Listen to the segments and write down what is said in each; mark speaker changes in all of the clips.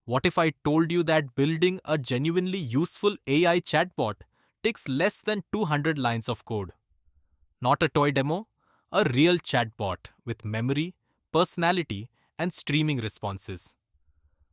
Speaker 1: What if I told you that building a genuinely useful AI chatbot takes less than 200 lines of code? Not a toy demo, a real chatbot with memory, personality, and streaming responses.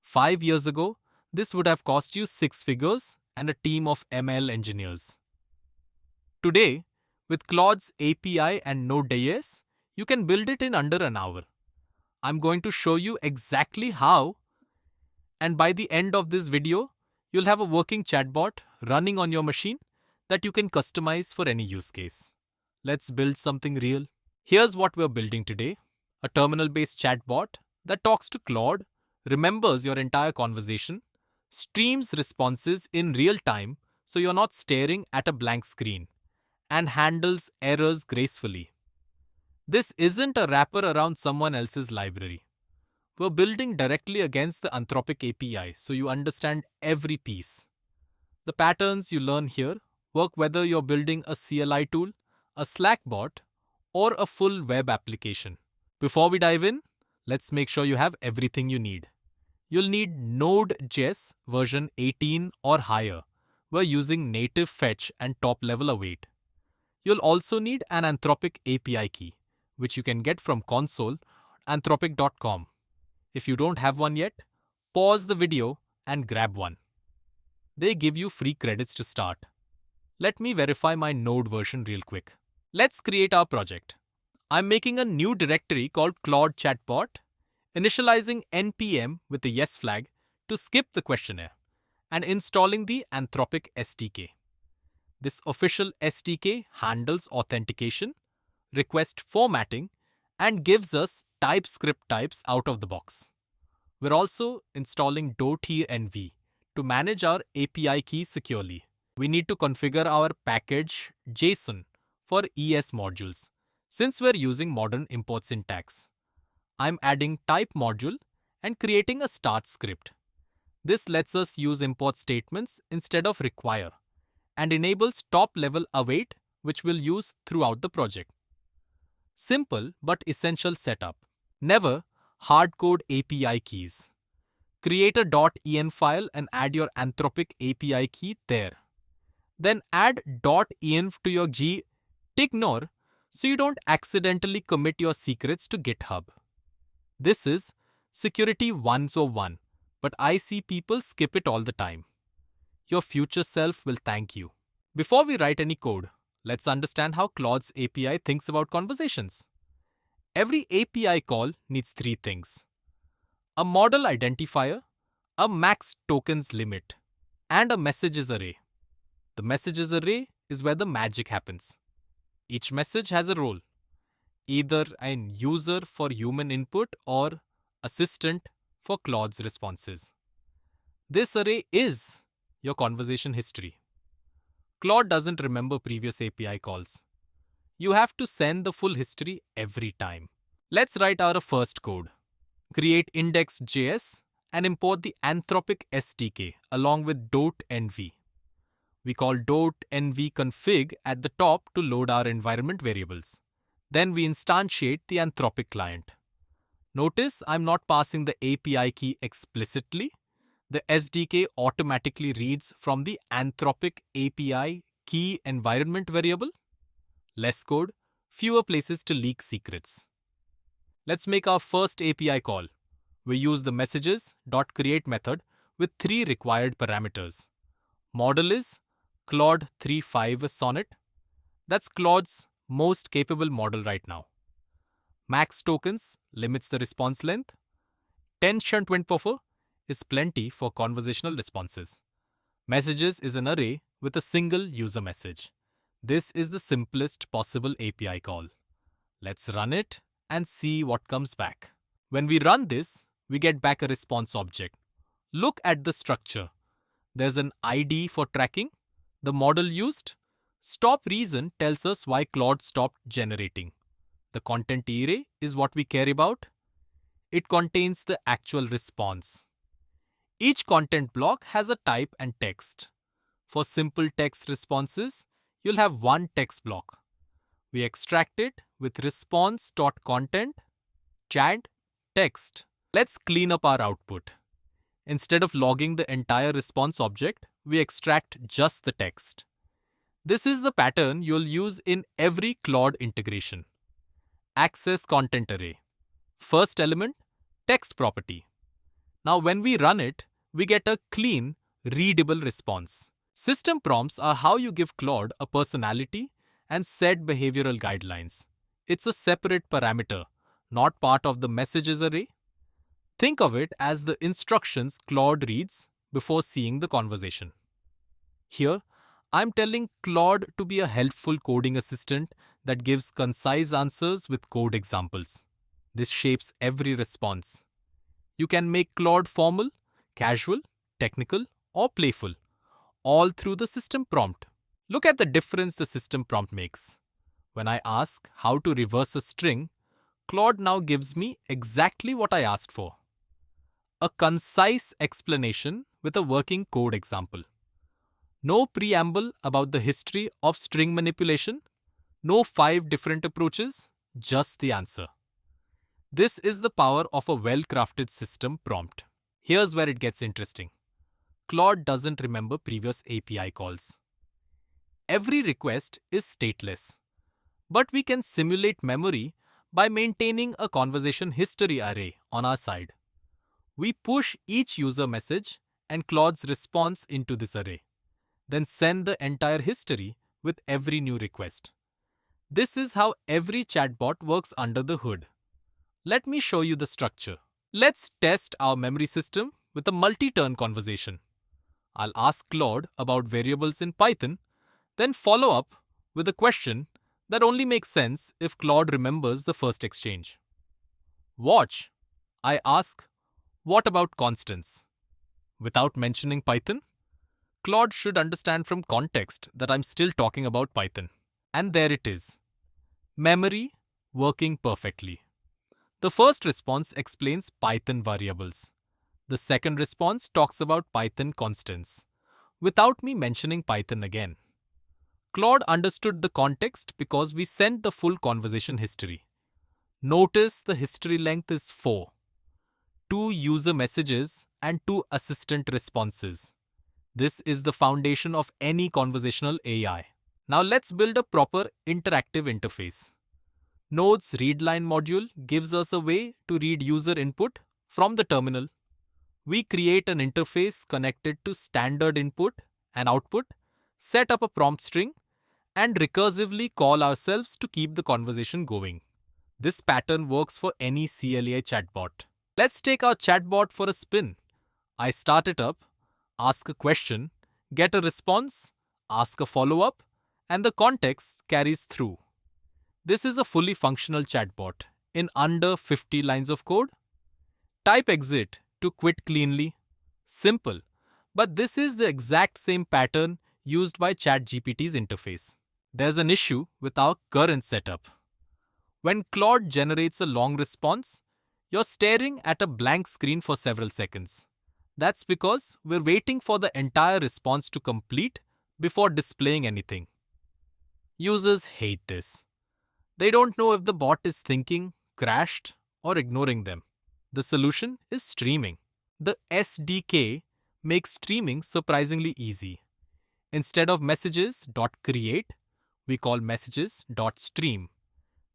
Speaker 1: 5 years ago, this would have cost you six figures and a team of ML engineers. Today, with Claude's API and Node.js, you can build it in under an hour. I'm going to show you exactly how, and by the end of this video, you'll have a working chatbot running on your machine that you can customize for any use case. Let's build something real. Here's what we're building today: a terminal-based chatbot that talks to Claude, remembers your entire conversation, streams responses in real time so you're not staring at a blank screen, and handles errors gracefully. This isn't a wrapper around someone else's library. We're building directly against the Anthropic API so you understand every piece. The patterns you learn here work whether you're building a CLI tool, a Slack bot, or a full web application. Before we dive in, let's make sure you have everything you need. You'll need Node.js version 18 or higher. We're using native fetch and top-level await. You'll also need an Anthropic API key, which you can get from console anthropic.com. If you don't have one yet, pause the video and grab one. They give you free credits to start. Let me verify my Node version real quick. Let's create our project. I'm making a new directory called Claude Chatbot, initializing npm with the yes flag to skip the questionnaire, and installing the Anthropic SDK. This official SDK handles authentication, request formatting, and gives us TypeScript types out of the box. We're also installing .env to manage our API keys securely. We need to configure our Package.json for ES modules, since we're using modern import syntax. I'm adding type module and creating a start script. This lets us use import statements instead of require, and enables top-level await, which we'll use throughout the project. Simple but essential setup. Never hardcode API keys. Create a .env file and add your Anthropic API key there. Then add .env to your gitignore so you don't accidentally commit your secrets to GitHub. This is Security 101, but I see people skip it all the time. Your future self will thank you. Before we write any code, let's understand how Claude's API thinks about conversations. Every API call needs three things: a model identifier, a max tokens limit, and a messages array. The messages array is where the magic happens. Each message has a role, either an user for human input or assistant for Claude's responses. This array is your conversation history. Claude doesn't remember previous API calls. You have to send the full history every time. Let's write our first code. Create index.js and import the Anthropic SDK along with .env. We call .env config at the top to load our environment variables. Then we instantiate the Anthropic client. Notice I'm not passing the API key explicitly. The SDK automatically reads from the Anthropic API key environment variable. Less code, fewer places to leak secrets. Let's make our first API call. We use the messages.create method with three required parameters. Model is Claude 3.5 Sonnet. That's Claude's most capable model right now. Max tokens limits the response length. 1024 is plenty for conversational responses. Messages is an array with a single user message. This is the simplest possible API call. Let's run it and see what comes back. When we run this, we get back a response object. Look at the structure. There's an ID for tracking, the model used. Stop reason tells us why Claude stopped generating. The content array is what we care about. It contains the actual response. Each content block has a type and text. For simple text responses, you'll have one text block. We extract it with response.content chat text. Let's clean up our output. Instead of logging the entire response object, we extract just the text. This is the pattern you'll use in every Claude integration. Access content array. First element, text property. Now when we run it, we get a clean, readable response. System prompts are how you give Claude a personality and set behavioral guidelines. It's a separate parameter, not part of the messages array. Think of it as the instructions Claude reads before seeing the conversation. Here, I'm telling Claude to be a helpful coding assistant that gives concise answers with code examples. This shapes every response. You can make Claude formal, casual, technical, or playful, all through the system prompt. Look at the difference the system prompt makes. When I ask how to reverse a string, Claude now gives me exactly what I asked for. A concise explanation with a working code example. No preamble about the history of string manipulation, no 5 different approaches, just the answer. This is the power of a well-crafted system prompt. Here's where it gets interesting. Claude doesn't remember previous API calls. Every request is stateless. But we can simulate memory by maintaining a conversation history array on our side. We push each user message and Claude's response into this array, then send the entire history with every new request. This is how every chatbot works under the hood. Let me show you the structure. Let's test our memory system with a multi-turn conversation. I'll ask Claude about variables in Python, then follow up with a question that only makes sense if Claude remembers the first exchange. Watch. I ask, what about constants? Without mentioning Python, Claude should understand from context that I'm still talking about Python. And there it is. Memory working perfectly. The first response explains Python variables. The second response talks about Python constants, without me mentioning Python again. Claude understood the context because we sent the full conversation history. Notice the history length is 4. 2 user messages and 2 assistant responses. This is the foundation of any conversational AI. Now let's build a proper interactive interface. Node's readline module gives us a way to read user input from the terminal. We create an interface connected to standard input and output, set up a prompt string, and recursively call ourselves to keep the conversation going. This pattern works for any CLI chatbot. Let's take our chatbot for a spin. I start it up, ask a question, get a response, ask a follow-up, and the context carries through. This is a fully functional chatbot in under 50 lines of code. Type exit to quit cleanly. Simple, but this is the exact same pattern used by ChatGPT's interface. There's an issue with our current setup. When Claude generates a long response, you're staring at a blank screen for several seconds. That's because we're waiting for the entire response to complete before displaying anything. Users hate this. They don't know if the bot is thinking, crashed, or ignoring them. The solution is streaming. The SDK makes streaming surprisingly easy. Instead of messages.create, we call messages.stream.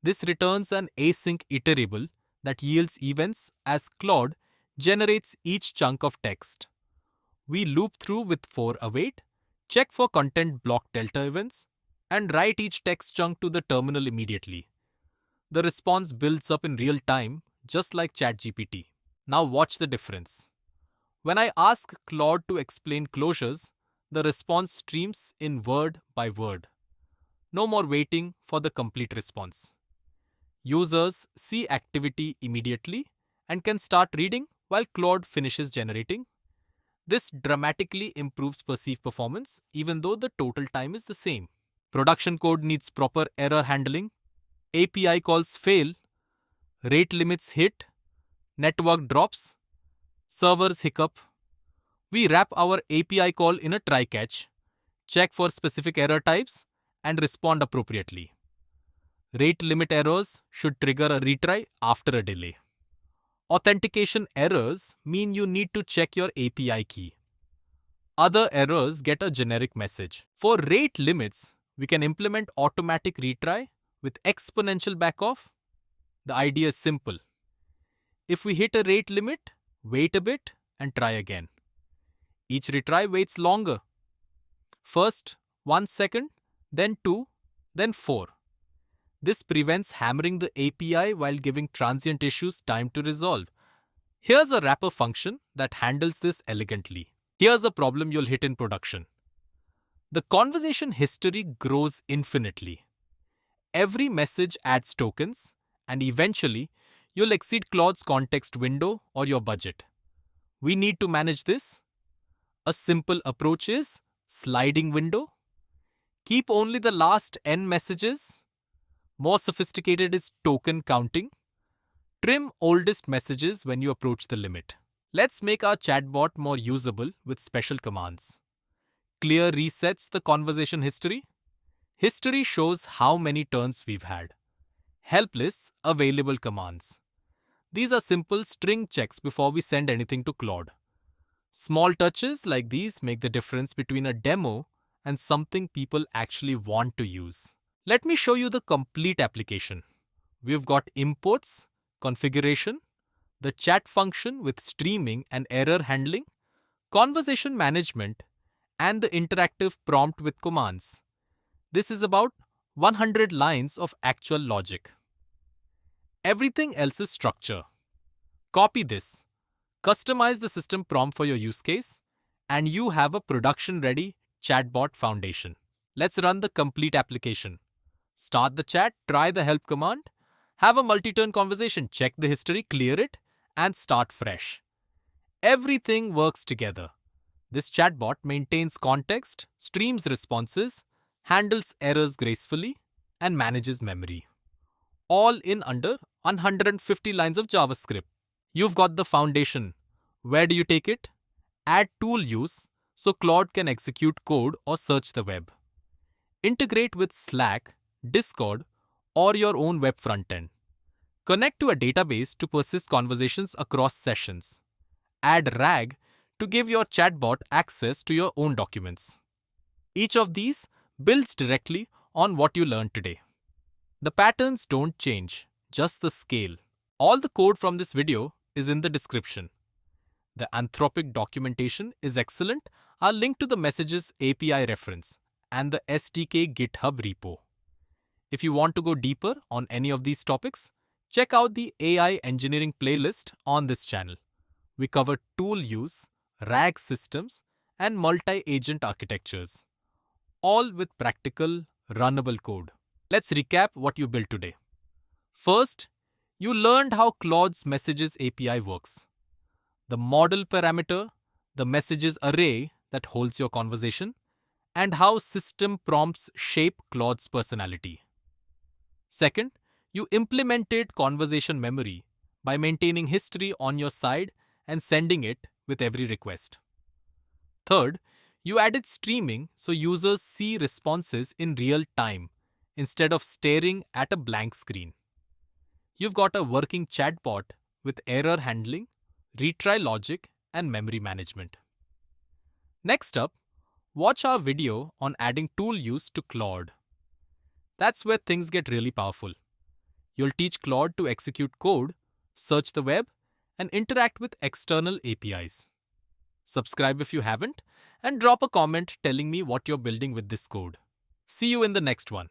Speaker 1: This returns an async iterable that yields events as Claude generates each chunk of text. We loop through with for await, check for content block delta events, and write each text chunk to the terminal immediately. The response builds up in real time, just like ChatGPT. Now watch the difference. When I ask Claude to explain closures, the response streams in word by word. No more waiting for the complete response. Users see activity immediately and can start reading while Claude finishes generating. This dramatically improves perceived performance even though the total time is the same. Production code needs proper error handling. API calls fail. Rate limits hit. Network drops. Servers hiccup. We wrap our API call in a try-catch, check for specific error types, and respond appropriately. Rate limit errors should trigger a retry after a delay. Authentication errors mean you need to check your API key. Other errors get a generic message. For rate limits, we can implement automatic retry with exponential backoff. The idea is simple. If we hit a rate limit, wait a bit and try again. Each retry waits longer. First 1 second, then 2, then 4. This prevents hammering the API while giving transient issues time to resolve. Here's a wrapper function that handles this elegantly. Here's a problem you'll hit in production. The conversation history grows infinitely. Every message adds tokens, and eventually, you'll exceed Claude's context window or your budget. We need to manage this. A simple approach is sliding window. Keep only the last n messages. More sophisticated is token counting. Trim oldest messages when you approach the limit. Let's make our chatbot more usable with special commands. Clear resets the conversation history. History shows how many turns we've had. Help lists available commands. These are simple string checks before we send anything to Claude. Small touches like these make the difference between a demo and something people actually want to use. Let me show you the complete application. We've got imports, configuration, the chat function with streaming and error handling, conversation management, and the interactive prompt with commands. This is about 100 lines of actual logic. Everything else is structure. Copy this, customize the system prompt for your use case, and you have a production-ready chatbot foundation. Let's run the complete application. Start the chat, try the help command, have a multi-turn conversation, check the history, clear it, and start fresh. Everything works together. This chatbot maintains context, streams responses, handles errors gracefully, and manages memory. All in under 150 lines of JavaScript. You've got the foundation. Where do you take it? Add tool use so Claude can execute code or search the web. Integrate with Slack, Discord, or your own web frontend. Connect to a database to persist conversations across sessions. Add RAG to give your chatbot access to your own documents. Each of these builds directly on what you learned today. The patterns don't change, just the scale. All the code from this video is in the description. The Anthropic documentation is excellent. I'll link to the messages API reference and the SDK GitHub repo. If you want to go deeper on any of these topics, check out the AI engineering playlist on this channel. We cover tool use, RAG systems, and multi-agent architectures, all with practical, runnable code. Let's recap what you built today. First, you learned how Claude's messages API works. The model parameter, the messages array that holds your conversation, and how system prompts shape Claude's personality. Second, you implemented conversation memory by maintaining history on your side and sending it with every request. Third, you added streaming so users see responses in real time instead of staring at a blank screen. You've got a working chatbot with error handling, retry logic, and memory management. Next up, watch our video on adding tool use to Claude. That's where things get really powerful. You'll teach Claude to execute code, search the web, and interact with external APIs. Subscribe if you haven't, and drop a comment telling me what you're building with this code. See you in the next one.